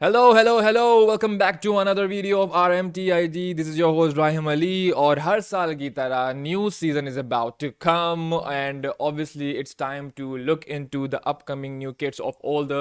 Hello, hello, hello. Welcome back to another video of RMTID. This is your host Rahim Ali. और हर साल की तरह new season is about to come and obviously it's time to look into the upcoming new kits of all the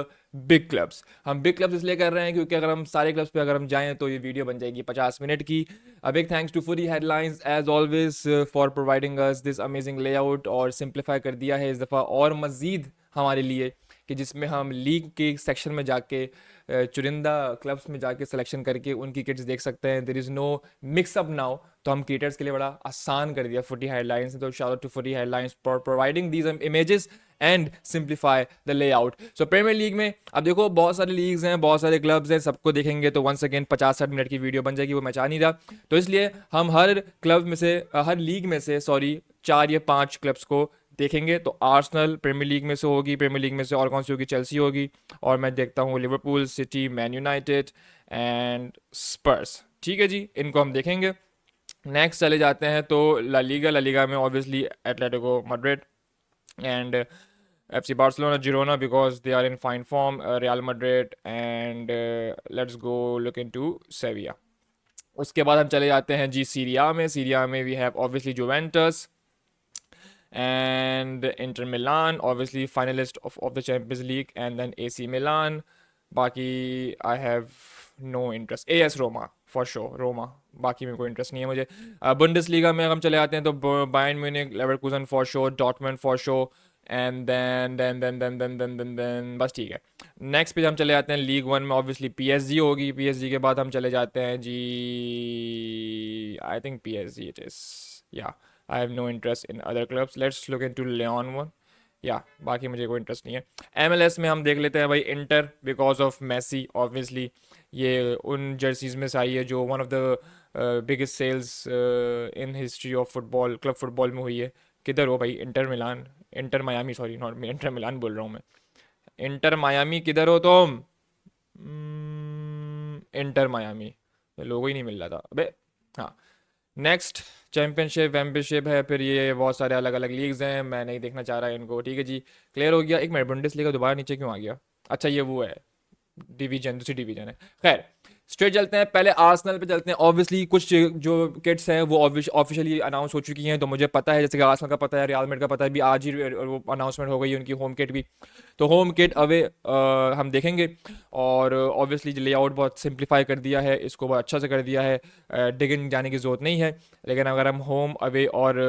big clubs. हम big clubs इसलिए कर रहे हैं क्योंकि अगर हम सारे clubs पे अगर हम जाएं तो ये वीडियो बन जाएगी 50 मिनट की. A big thanks to Footy Headlines as always for providing us this amazing layout और simplify कर दिया है इस दफ़ा और मज़ीद हमारे लिए कि जिसमें हम लीग के सेक्शन में जाके चुनिंदा क्लब्स में जाके सिलेक्शन करके उनकी किट्स देख सकते हैं. There is no mix up now. तो हम क्रिएटर्स के लिए बड़ा आसान कर दिया फुटी हेडलाइंस ने. तो shout out to footy headlines for providing these images and simplify the layout. So premier league में अब देखो बहुत सारे लीग्स हैं, बहुत सारे क्लब्स हैं, सबको देखेंगे तो वंस अगेन 50-60 मिनट की वीडियो बन जाएगी, वो मैं चाह नहीं रहा. तो इसलिए हम हर क्लब में से हर लीग में से 4 या 5 क्लब्स को देखेंगे. तो आर्सेनल प्रीमियर लीग में से होगी, प्रीमियर लीग में से और कौन सी होगी, चेल्सी होगी, और मैं देखता हूँ Liverpool, City, Man United and Spurs. ठीक है जी, इनको हम देखेंगे. नेक्स्ट चले जाते हैं तो ला लीगा. ला लीगा में obviously Atletico Madrid and FC Barcelona, Girona because they are in fine form, Real Madrid and let's go look into Sevilla. उसके बाद हम चले जाते हैं जी सीरिया में. सीरिया में we have obviously Juventus and Inter Milan, obviously finalist of the Champions League, and then AC Milan. बाकी I have no interest. AS Roma for sure, Roma. बाकी में कोई इंटरेस्ट नहीं है मुझे. बुंडेसलीगा में हम चले आते हैं तो Bayern Munich, Leverkusen for sure, Dortmund for sure, and then बस ठीक है. नेक्स्ट पे हम चले जाते हैं लीग वन में. ऑब्वियसली पीएसजी होगी. पीएसजी के बाद हम चले जाते हैं जी, I think PSG it is. या I have no interest in other clubs. Let's look into Leon one. या बाकी मुझे कोई इंटरेस्ट नहीं है. MLS में हम देख लेते हैं भाई Inter because of Messi. Obviously ये उन जर्सीज में से आई है जो one of the biggest sales in history of football, club football में हुई है. किधर हो भाई? Inter Milan, Inter Miami, sorry not मैं इंटर मिलान बोल रहा हूँ मैं. इंटर मायामी किधर हो तुम? इंटर मायामी लोगो ही नहीं मिल रहा था अबे. हाँ, नेक्स्ट चैंपियनशिप वैम्पियनशिप है, फिर ये बहुत सारे अलग अलग लीग्स हैं, मैं नहीं देखना चाह रहा इनको. ठीक है जी, क्लियर हो गया. एक मिनट, बुंडेसलीगा दोबारा नीचे क्यों आ गया? अच्छा ये वो है डिवीजन, दूसरी डिवीजन है. खैर स्ट्रेट चलते हैं, पहले आर्सेनल पे चलते हैं. ऑब्वियसली कुछ जो किट्स हैं वो ऑफिशियली अनाउंस हो चुकी हैं, तो मुझे पता है, जैसे कि आर्सेनल का पता है, रियल मैड्रिड का पता है, भी आज ही वो अनाउंसमेंट हो गई उनकी होम किट भी. तो होम किट अवे हम देखेंगे. और ऑब्वियसली लेआउट बहुत सिंप्लीफाई कर दिया है, इसको बहुत अच्छा से कर दिया है, डिग इन जाने की ज़रूरत नहीं है. लेकिन अगर हम होम अवे और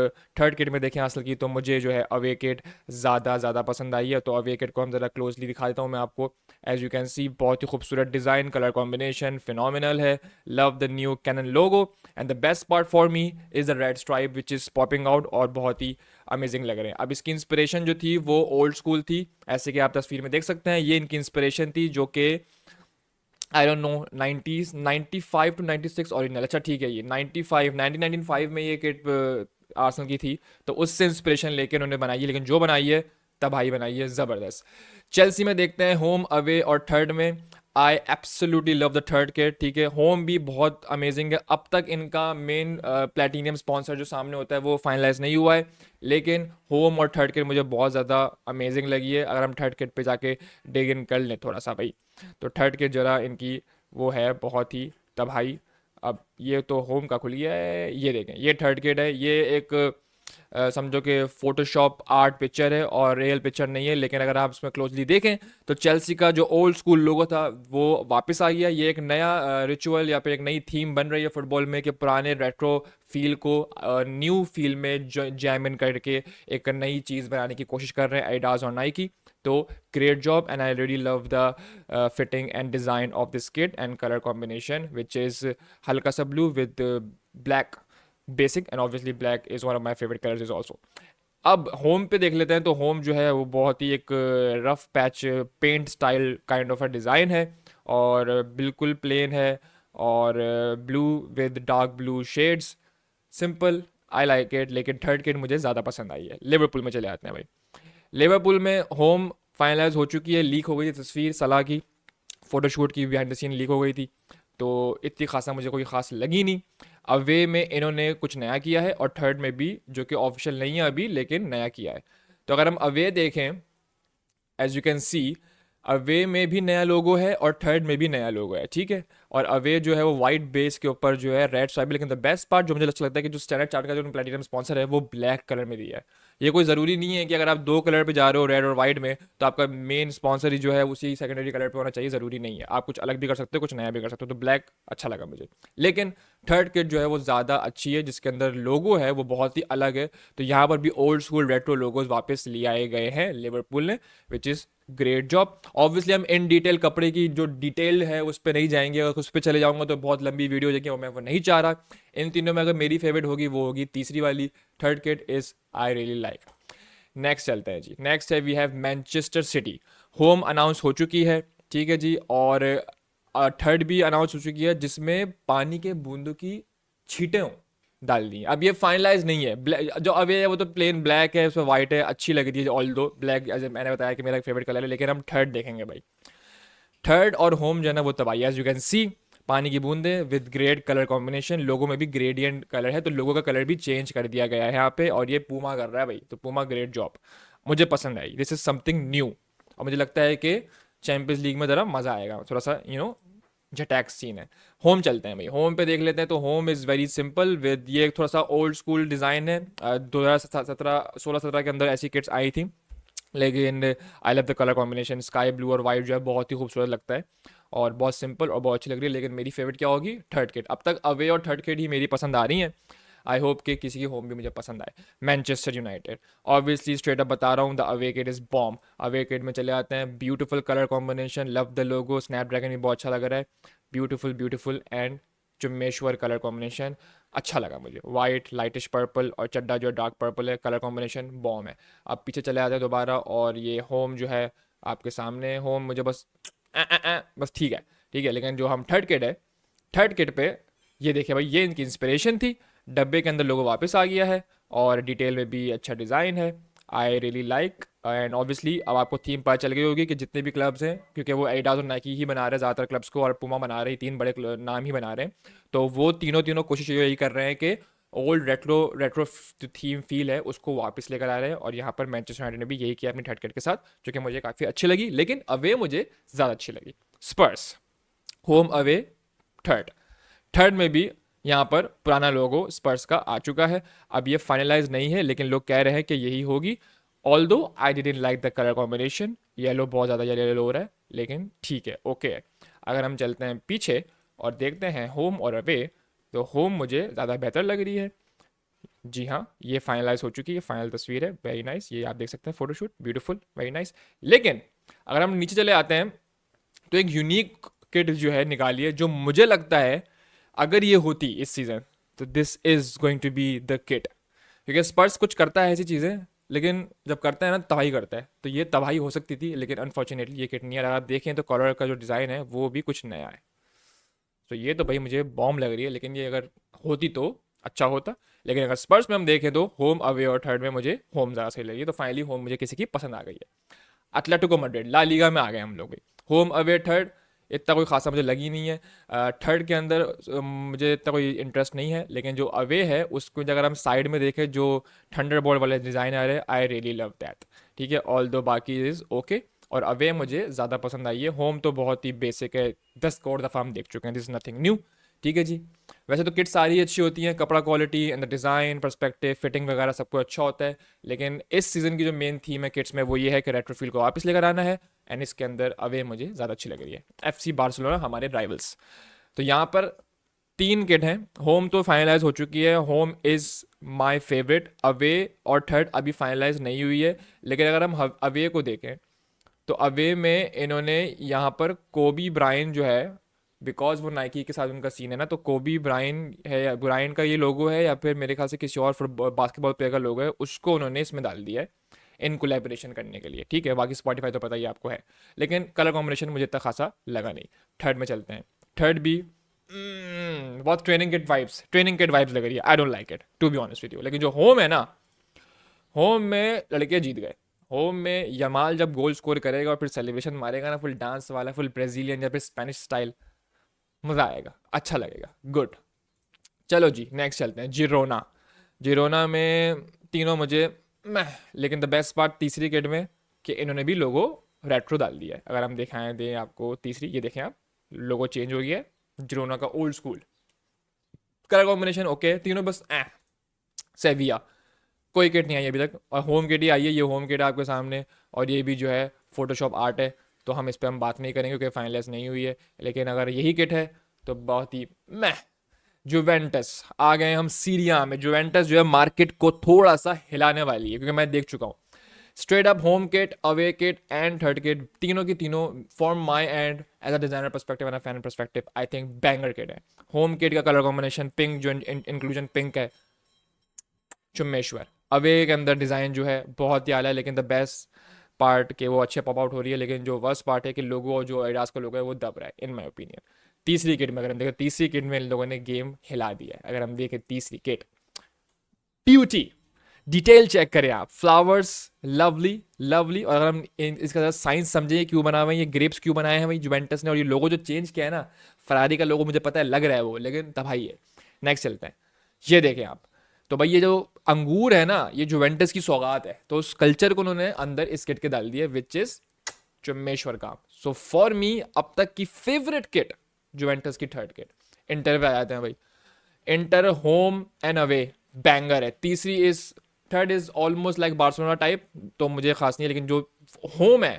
थर्ड किट में देखें असल की, तो मुझे जो है अवे किट ज़्यादा पसंद आई है. तो अवे किट को हम ज़रा क्लोजली दिखा देता हूँ मैं आपको. एज यू कैन सी बहुत ही खूबसूरत डिज़ाइन, कलर कॉम्बिनेशन फिनोमिनल है. Love the new cannon logo and the best part for me is the red stripe which is popping out और बहुत ही अमेजिंग लग रहे हैं. अब इसकी इंस्पिरेशन जो थी वो ओल्ड स्कूल थी, ऐसे कि आप तस्वीर में देख सकते हैं. ये इनकी इंस्पिरेशन थी जो कि I don't know 90s 95 to 96 original. अच्छा ठीक है, ये 95 1995 में ये किट आर्सेनल की थी, तो उससे इंस्पिरेशन लेके उन्होंने बनाई है. लेकिन जो बनाई है तबाही बनाई है ज़बरदस्त. चेल्सी में देखते हैं होम अवे और थर्ड में. I absolutely love the third kit. ठीक है, होम भी बहुत अमेजिंग है. अब तक इनका मेन प्लेटिनियम स्पॉन्सर जो सामने होता है वो फाइनलाइज नहीं हुआ है, लेकिन होम और थर्ड किट मुझे बहुत ज़्यादा अमेजिंग लगी है. अगर हम थर्ड किट पे जाके डिग इन कर लें थोड़ा सा भाई, तो थर्ड किट जरा इनकी वो है बहुत ही तबाही. अब ये तो होम का खुल गया है, ये देखें, ये थर्ड किट है. ये एक समझो कि फोटोशॉप आर्ट पिक्चर है और रियल पिक्चर नहीं है. लेकिन अगर आप इसमें क्लोजली देखें तो चेल्सी का जो ओल्ड स्कूल लोगो था वो वापस आ गया. ये एक नया रिचुअल या फिर एक नई थीम बन रही है फुटबॉल में कि पुराने रेट्रो फील को न्यू फील में जैम इन करके एक नई चीज़ बनाने की कोशिश कर रहे हैं एडिडास और नाइकी. तो great job and I really love the fitting and design of this kit and colour combination which is हल्का सा blue with black basic, and obviously black is one of my favourite colours is also. अब home पे देख लेते हैं. तो home जो है वो बहुत ही एक rough patch paint style kind of a design है और बिल्कुल प्लेन है और blue with dark blue shades. Simple, I like it. लेकिन थर्ड किट मुझे ज़्यादा पसंद आई है. लिवरपूल में चले आते हैं भाई. लिवरपूल में होम फाइनलाइज हो चुकी है, लीक हो गई थी तस्वीर सलाह की, फ़ोटोशूट की बिहाइंड द सीन लीक हो गई थी, तो इतनी खासा मुझे कोई ख़ास लगी नहीं. अवे में इन्होंने कुछ नया किया है और थर्ड में भी, जो कि ऑफिशियल नहीं है अभी लेकिन नया किया है. तो अगर हम अवे देखें, as you can see away में भी नया लोगो है और थर्ड में भी नया लोगो है, ठीक है। और अवे जो है वो वाइट बेस के ऊपर जो है रेड स्वाइप, लेकिन द बेस्ट पार्ट जो मुझे अच्छा लगता है कि जो स्टैंडर्ड चार्ट का जो प्लेटिनम स्पॉन्सर है वो ब्लैक कलर में दिया है। ये कोई ज़रूरी नहीं है कि अगर आप दो कलर पे जा रहे हो रेड और वाइट में तो आपका मेन स्पॉन्सर ही जो है उसी सेकेंडरी कलर पे होना चाहिए, ज़रूरी नहीं है। आप कुछ अलग भी कर सकते हो, कुछ नया भी कर सकते हो, तो ब्लैक अच्छा लगा मुझे। लेकिन थर्ड किट जो है वो ज़्यादा अच्छी है, जिसके अंदर लोगो है वो बहुत ही अलग है। तो यहाँ पर भी ओल्ड स्कूल रेट्रो लोगोज वापस ले आए गए हैं लिवरपूल ने, which is great job. Obviously हम इन डिटेल कपड़े की जो डिटेल है उस पर नहीं जाएंगे, अगर उस पर चले जाऊंगा तो बहुत लंबी वीडियो हो जाएगी और मैं वो नहीं चाह रहा। इन तीनों में अगर मेरी फेवरेट होगी वो होगी तीसरी वाली, third kit is I really like. Next चलते हैं जी। नेक्स्ट है we have Manchester City. Home announce हो चुकी है, ठीक है जी। और थर्ड भी अनाउंस हो चुकी है जिसमें पानी के बूंदों की छींटें हों डाल दी। अब ये फाइनलाइज नहीं है, जो अवे है वो तो प्लेन ब्लैक है, उसमें वाइट है, अच्छी लग रही है ऑल दो ब्लैक, जैसे मैंने बताया कि मेरा फेवरेट कलर है। लेकिन हम थर्ड देखेंगे भाई। थर्ड और होम जो है ना वो तबाही, एज यू कैन सी पानी की बूंदे विद ग्रेड कलर कॉम्बिनेशन, लोगो में भी ग्रेडियंट कलर है तो लोगो का कलर भी चेंज कर दिया गया है यहाँ पे, और ये पूमा कर रहा है भाई, तो पूमा ग्रेट जॉब, मुझे पसंद आई। दिस इज समथिंग न्यू और मुझे लगता है कि चैंपियंस लीग में ज़रा मज़ा आएगा, थोड़ा सा झटैक्स सीन है। होम चलते हैं भाई, होम पे देख लेते हैं। तो home is very simple with, ये थोड़ा सा ओल्ड स्कूल डिज़ाइन है। 2017 के अंदर ऐसी किट्स आई थी, लेकिन I love the colour combination, sky blue और वाइट जो है बहुत ही खूबसूरत लगता है और बहुत सिंपल और बहुत अच्छी लग रही है। लेकिन मेरी फेवरेट क्या होगी, थर्ड किट। अब तक अवे और थर्ड किट ही मेरी पसंद आ रही हैं, आई होप कि किसी की होम भी मुझे पसंद आए। Manchester United, obviously straight up बता रहा हूँ, the away kit is bomb. Away kit में चले आते हैं, beautiful colour combination, love the logo, Snapdragon भी बहुत अच्छा लग रहा है, ब्यूटीफुल ब्यूटीफुल एंड चुम्मेश्वर कलर कॉम्बिनेशन अच्छा लगा मुझे। वाइट लाइटिश पर्पल और चड्डा जो डार्क पर्पल है, कलर कॉम्बिनेशन बॉम है। अब पीछे चले आते हैं दोबारा, और ये होम जो है आपके सामने, होम मुझे बस बस ठीक है, ठीक है। लेकिन जो हम थर्ड किट है, थर्ड किट पे ये देखिए भाई, ये इनकी इंस्पिरेशन थी, डब्बे के अंदर लोगो वापस आ गया है और डिटेल में भी अच्छा डिज़ाइन है, आई रियली लाइक। एंड ऑब्वियसली अब आपको थीम पता चल गई होगी कि जितने भी क्लब्स हैं, क्योंकि वो एडिडास और नाइकी ही बना रहे हैं ज़्यादातर क्लब्स को, और पुमा बना रहे हैं, तीन बड़े नाम ही बना रहे हैं। तो वो तीनों तीनों कोशिश यही कर रहे हैं कि ओल्ड रेट्रो रेट्रो जो थीम फील है उसको वापस लेकर आ रहे हैं। और यहाँ पर मैनचेस्टर यूनाइटेड ने भी यही किया अपनी थर्ड किट के साथ, जो कि मुझे काफ़ी अच्छी लगी। लेकिन अवे मुझे ज़्यादा अच्छी लगी। स्पर्स, होम अवे थर्ड, थर्ड में भी यहाँ पर पुराना लोगो स्पर्स का आ चुका है। अब ये फाइनलाइज नहीं है, लेकिन लोग कह रहे हैं कि यही होगी। ऑल दो I didn't like the colour combination, yellow बहुत ज़्यादा येलो हो रहा है, लेकिन ठीक है, ओके है। अगर हम चलते हैं पीछे और देखते हैं होम और अवे, तो होम मुझे ज़्यादा बेहतर लग रही है। जी हाँ, ये फाइनलाइज हो चुकी है, फाइनल तस्वीर है, वेरी नाइस, ये आप देख सकते हैं फोटोशूट, ब्यूटीफुल, वेरी नाइस। लेकिन अगर हम नीचे चले आते हैं तो एक यूनिक किट जो है निकाली है, जो मुझे लगता है अगर ये होती इस सीज़न तो this is going to be the kit. क्योंकि स्पर्स कुछ करता है ऐसी चीज़ें, लेकिन जब करता है ना तबाही करता है, तो ये तबाही हो सकती थी, लेकिन अनफॉर्चुनेटली ये किट नहीं है। अगर आप देखें तो कलर का जो डिज़ाइन है वो भी कुछ नया है, तो ये तो भाई मुझे बॉम्ब लग रही है। लेकिन ये अगर होती तो अच्छा होता। लेकिन अगर स्पर्स में हम देखें तो होम अवे और थर्ड में मुझे होम ज़्यादा सही लगी, तो फाइनली होम मुझे किसी की पसंद आ गई है। एटलेटिको मैड्रिड, ला लीगा में आ गए हम लोग भाई, होम अवे थर्ड, इतना कोई खासा मुझे लगी नहीं है। थर्ड के अंदर मुझे इतना कोई इंटरेस्ट नहीं है, लेकिन जो अवे है उसको अगर हम साइड में देखें, जो थंडर बोल्ट वाले डिज़ाइन आ रहे हैं, आई रियली लव दैट, ठीक है। ऑल दो बाकी इज़ ओके, और अवे मुझे ज़्यादा पसंद आई है। होम तो बहुत ही बेसिक है, 10 करोड़ दफ़ा हम देख चुके हैं, दिस इज़ नथिंग न्यू, ठीक है जी। वैसे तो किट सारी अच्छी होती हैं, कपड़ा quality and the design perspective fitting वगैरह सब कुछ अच्छा होता है। लेकिन इस सीज़न की जो मेन थीम है किट्स में वो ये है कि रेट्रोफील को वापस लेकर आना है, एंड इसके अंदर अवे मुझे ज़्यादा अच्छी लग रही है। FC बार्सिलोना हमारे राइवल्स। तो यहाँ पर तीन किट हैं, होम तो फाइनलाइज हो चुकी है, home is my favourite. Away और थर्ड अभी फाइनलाइज नहीं हुई है। लेकिन अगर हम अवे को देखें तो अवे में इन्होंने यहाँ पर कोबी ब्रायन जो है, बिकॉज वो नाइकी के साथ उनका सीन है ना, तो कोबी ब्रायन है, या ब्रायन का ये लोगो है, या फिर मेरे ख्याल से किसी और फुटबॉल बास्केटबॉल प्लेयर का लोगो है, उसको उन्होंने इसमें डाल दिया है इन कोलैबोरेशन करने के लिए, ठीक है। बाकी स्पॉटिफाई तो पता ही आपको है, लेकिन कलर कॉम्बिनेशन मुझे इतना खासा लगा नहीं। थर्ड में चलते हैं, थर्ड भी बहुत ट्रेनिंग किट वाइब्स लग रही है, I don't like it to be honest with you. लेकिन जो होम है ना, होम में लड़के जीत गए। होम में यमाल जब गोल स्कोर करेगा और फिर सेलिब्रेशन मारेगा ना, फुल डांस वाला, फुल ब्राज़ीलियन या फिर स्पेनिश स्टाइल, मज़ा आएगा, अच्छा लगेगा, गुड। चलो जी नेक्स्ट चलते हैं, जिरोना। जिरोना में तीनों मुझे मैं, लेकिन द बेस्ट पार्ट तीसरी किट में कि इन्होंने भी लोगो रेट्रो डाल दिया है। अगर हम दिखाएं दें आपको तीसरी, ये देखें आप, लोगो चेंज हो गया है, जिरोना का old school. Colour combination okay, तीनों बस सेविया। कोई किट नहीं आई अभी तक, और होम किट ही आई है, ये होम किट है आपके सामने। और ये भी जो है फोटोशॉप आर्ट है, तो हम इस पर हम बात नहीं करेंगे क्योंकि फाइनलाइज नहीं हुई है। लेकिन अगर यही किट है तो बहुत ही मैं। जुवेंटस आ गए हम सीरिया में। जुवेंटस जो है मार्केट को थोड़ा सा हिलाने वाली है, क्योंकि मैं देख चुका हूँ। Straight up home kit, away kit and third kit, तीनों की तीनों for my and as a designer perspective and a fan perspective I think banger kit है। होम किट का कलर कॉम्बिनेशन पिंक, जो इंक्लूजन पिंक है, चुम्मेश्वर। Away के अंदर डिज़ाइन जो है बहुत ही आला है, लेकिन द बेस्ट पार्ट के वो अच्छे पॉप आउट हो रही है, लेकिन जो वर्स्ट पार्ट है कि लोगो, जो एडास का लोगो है वो दब रहा है इन माई ओपिनियन। तीसरी किट में अगर हम देखें, तीसरी किट में इन लोगों ने गेम हिला दिया है। अगर हम देखें तीसरी किट, ब्यूटी, डिटेल चेक करें आप, फ्लावर्स, लवली लवली। और अगर हम इसका साइंस समझें क्यों बना हुआ है, ये ग्रेप्स क्यों बनाए हैं भाई जुवेंटस ने, और ये लोगो जो चेंज किया है ना, फरारी का लोगो मुझे पता है लग रहा है वो, लेकिन तबाही है। नेक्स्ट चलते हैं, ये देखें आप। तो भाई ये जो अंगूर है ना, ये जुवेंटस की सौगात है, तो उस कल्चर को उन्होंने अंदर इस किट के डाल दिया, विच इज चुम्मेश्वर काम। सो फॉर मी अब तक की फेवरेट किट जुवेंटस की थर्ड किट। इंटर पे आ जाते हैं भाई। Inter home and away banger है। तीसरी is, third is almost like Barcelona type, तो मुझे खास नहीं है, लेकिन जो होम है,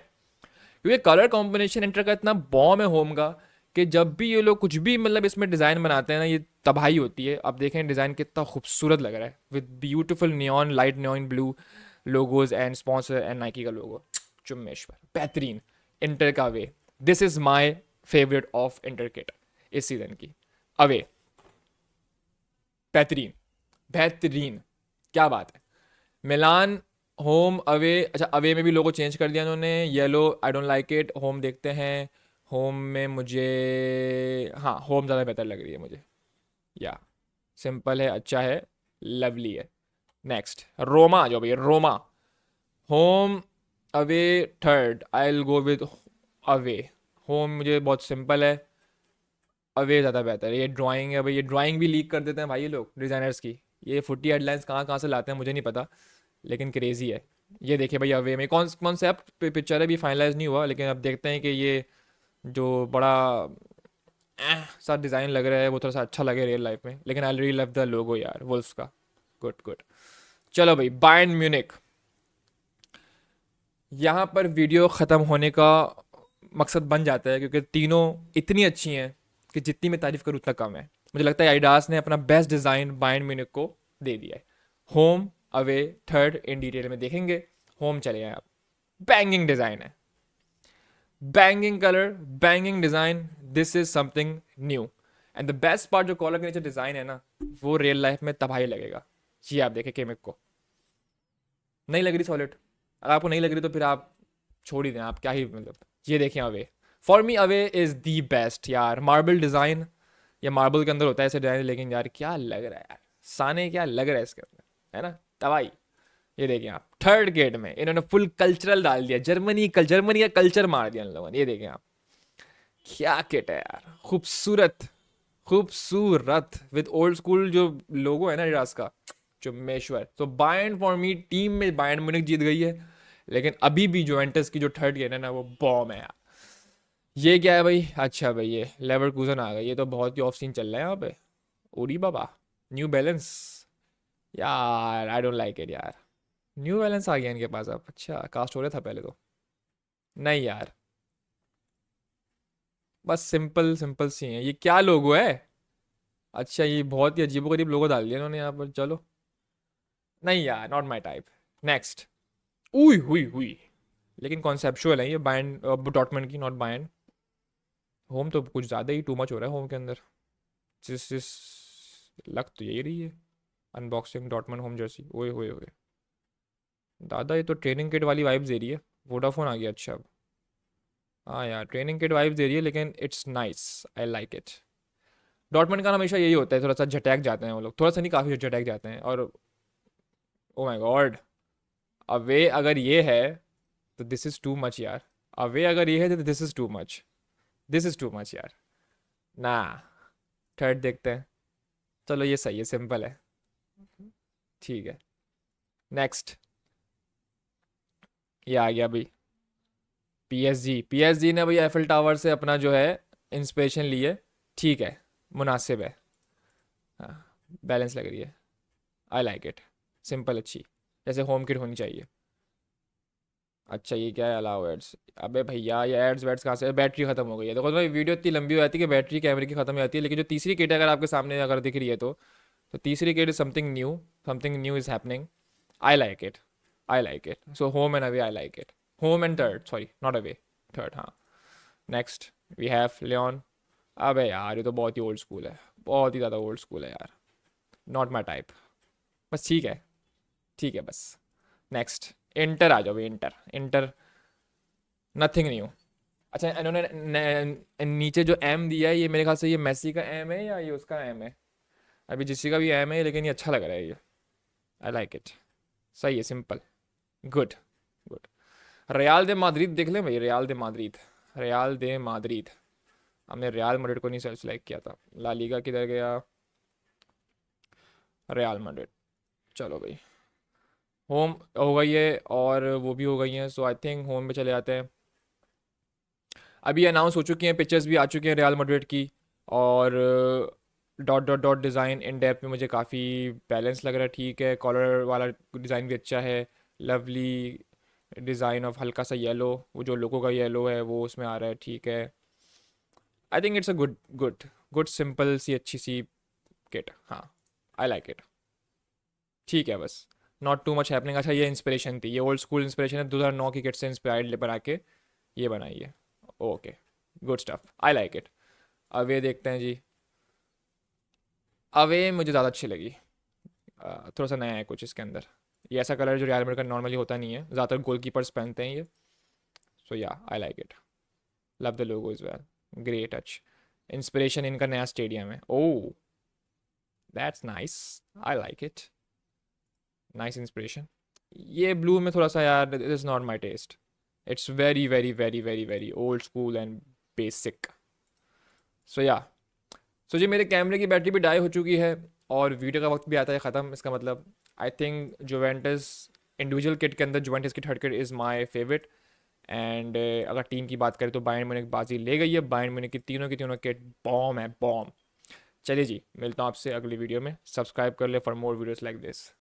क्योंकि कलर कॉम्बिनेशन इंटर का इतना बॉम है होम का, कि जब भी ये लोग कुछ भी मतलब इसमें डिज़ाइन बनाते हैं ना, ये तबाही होती है। अब देखें डिज़ाइन कितना खूबसूरत लग रहा है, with beautiful neon, light neon blue logos and sponsor and Nike का लोगो। चुम्मेश्वर बेहतरीन। इंटर का away, this is my favourite of Inter kit इस सीजन की। अवे बेहतरीन, बेहतरीन, क्या बात है। Milan, home, away. अच्छा अवे में भी लोगो चेंज कर दिया उन्होंने, yellow I don't like it. Home देखते हैं, होम में मुझे, हाँ होम ज़्यादा बेहतर लग रही है मुझे, या सिंपल है, अच्छा है, लवली है। नेक्स्ट रोमा, जो भैया Roma. Home, away, third I will go with away. Home मुझे बहुत सिंपल है, अवे ज़्यादा बेहतर है। ये ड्राइंग है भाई, ये ड्राइंग भी लीक कर देते हैं भाई ये लोग डिज़ाइनर्स की। ये फुटी हेडलाइंस कहाँ कहाँ से लाते हैं मुझे नहीं पता, लेकिन क्रेजी है। ये देखिए भाई अवे में कौन कॉन्सेप्ट पिक्चर है, भी फाइनलाइज नहीं हुआ, लेकिन अब देखते हैं कि ये जो बड़ा सा डिज़ाइन लग रहा है वो थोड़ा सा अच्छा लगे रियल लाइफ में। लेकिन आई रियली लव द लोगो यार, वुल्फ का। Good good. चलो भाई बायर्न म्यूनिक। यहाँ पर वीडियो ख़त्म होने का मकसद बन जाता है, क्योंकि तीनों इतनी अच्छी हैं कि जितनी मैं तारीफ़ करूँ उतना कम है। मुझे लगता है एडिडास ने अपना बेस्ट डिज़ाइन बायर्न म्यूनिक को दे दिया है। Home, away, third in detail में देखेंगे। होम चले जाए आप, बैंगिंग डिज़ाइन है, banging colour, banging design, this is something new. And the best part, जो कॉलर के नीचे डिज़ाइन है ना, वो रियल लाइफ में तबाही लगेगा। जी आप देखें केमिक को, नहीं लग रही सॉलिड। अगर आपको नहीं लग रही तो फिर आप छोड़ ही दें, आप क्या ही मतलब। ये देखें away, for me away is the best यार। मार्बल डिज़ाइन, या मार्बल के अंदर होता है ऐसे डिज़ाइन, लेकिन यार क्या लग रहा है यार, साने क्या लग रहा है इसके अंदर, है ना, तबाही। ये देखिए आप, थर्ड गेट में इन्होंने फुल कल्चरल डाल दिया, जर्मनी का कल्चर मार दिया इन लोगों ने। ये देखें आप, क्या किट है यार, खूबसूरत, खूबसूरत, विद ओल्ड स्कूल जो लोगो है ना एडिडास का, चुम्मेश्वर। तो बायर्न फॉर मी, टीम में बायर्न म्यूनिख जीत गई है, लेकिन अभी भी जुवेंटस की जो थर्ड गेम है ना, वो बॉम है यार। ये क्या है भाई, अच्छा भाई ये लेवरकूजन आ गई, ये तो बहुत ही ऑफ सीन चल रहा है यहाँ पे। ओरी बाबा, न्यू बैलेंस, यार आई डोंट लाइक इट यार। न्यू बैलेंस आ गया इनके पास अब, अच्छा कास्ट हो रहा था पहले तो। नहीं यार, बस सिंपल सिंपल सी है। ये क्या लोगो है, अच्छा ये बहुत ही अजीबोगरीब लोगो डाल दिया इन्होंने यहाँ पर, चलो। नहीं यार, नॉट माई टाइप। नेक्स्ट, उई हुई हुई, लेकिन कॉन्सेप्चुअल है ये, बायन डॉटमेंट की, नॉट बायन। होम तो कुछ ज़्यादा ही टू मच हो रहा है होम के अंदर। जिस लग तो यही रही है, अनबॉक्सिंग डॉटमेंट होम जर्सी, ओए होए होए, दादा ये तो ट्रेनिंग किट वाली वाइब्स दे रही है। वोडाफोन आ गया, अच्छा अब। हाँ यार ट्रेनिंग किट वाइब्स दे रही है, लेकिन it's nice, I like it. डॉटमेंट का हमेशा यही होता है, थोड़ा सा झटक जाते हैं वो लोग, थोड़ा सा नहीं काफ़ी झटक जाते हैं। और ओ माय गॉड, अवे अगर ये है तो दिस इज़ टू मच यार। अवे अगर ये है तो this is too much, this is too much यार। ना, थर्ड देखते हैं। चलो ये सही है, सिंपल है, ठीक है। नेक्स्ट, ये आ गया भाई, पीएसजी ने भाई एफिल टावर से अपना जो है इंस्पिरेशन ली है, ठीक है, मुनासिब है। हाँ, बैलेंस लग रही है, आई लाइक इट, सिंपल अच्छी, जैसे होम किट होनी चाहिए। अच्छा ये क्या है, अलाउ एड्स? अबे भैया ये एड्स वेड्स कहाँ से, बैटरी खत्म हो गई है। देखो भाई वीडियो इतनी लंबी हो जाती है कि बैटरी कैमरे की खत्म हो जाती है, लेकिन जो तीसरी किट है अगर आपके सामने अगर दिख रही है तो तीसरी kit is something new is happening. I like it, I like it. So home and away, I like it. Home and third, sorry not away, third, हाँ। Next we have Lyon. अबे यार ये तो बहुत ही ओल्ड स्कूल है, बहुत ही ज़्यादा old school है यार, नॉट माई टाइप। बस ठीक है, ठीक है बस। नेक्स्ट इंटर आ जाओ भाई, इंटर, इंटर नथिंग न्यू। अच्छा इन्होंने नीचे जो एम दिया है, ये मेरे ख्याल से ये मेसी का एम है या ये उसका एम है, अभी जिसी का भी एम है, लेकिन ये अच्छा लग रहा है ये, आई लाइक इट। सही है, सिंपल, गुड, गुड। रियाल दे माद्रिद देख लें भाई, रियाल दे माद्रिद, रियाल दे माद्रिद। हमने रियाल मैड्रिड को नहीं सेलेक्ट किया था। ला लीगा किधर गया, रियाल मैड्रिड। चलो भाई, होम हो गई है और वो भी हो गई हैं, सो आई थिंक होम पे चले जाते हैं। अभी अनाउंस हो चुकी हैं, पिक्चर्स भी आ चुकी हैं रियल मैड्रिड की, और dot dot dot design in depth में मुझे काफ़ी बैलेंस लग रहा है, ठीक है। कॉलर वाला डिज़ाइन भी अच्छा है, लवली डिज़ाइन ऑफ हल्का सा येलो, वो जो लोगों का येलो है वो उसमें आ रहा है, ठीक है। I think it's a good good good simple सी अच्छी सी किट, हाँ, आई लाइक इट, ठीक है बस। Not too much happening. अच्छा ये इंस्पिरेशन थी, ये ओल्ड स्कूल इंस्पिरेशन है, 2009 की किट से इंस्पायर्ड बना के ये बनाई है। Okay, good stuff, I like it. अब ये देखते हैं जी, अवे मुझे ज़्यादा अच्छी लगी। थोड़ा सा नया है कुछ इसके अंदर, ये ऐसा कलर जो रियल मैड्रिड का नॉर्मली होता नहीं है, ज़्यादातर गोलकीपर्स पहनते हैं ये। So yeah I like it, love the logo is well, great touch. Inspiration इनका नया स्टेडियम है, oh that's nice, I like it, nice inspiration. ये ब्लू में थोड़ा सा यार, it is not my taste, it's very very very very very old school and basic. So yeah, so जी मेरे कैमरे की बैटरी भी डाई हो चुकी है और वीडियो का वक्त भी आता है ख़त्म, इसका मतलब I think Juventus individual kit के अंदर जुवेंटस की third kit is my favourite. And अगर टीम की बात करें तो बायर्न म्यूनिख बाजी ले गई है, बायर्न म्यूनिख की तीनों किट बॉम है, बॉम। चलिए जी, मिलता हूँ आपसे अगली वीडियो में, सब्सक्राइब कर ले for more videos like this.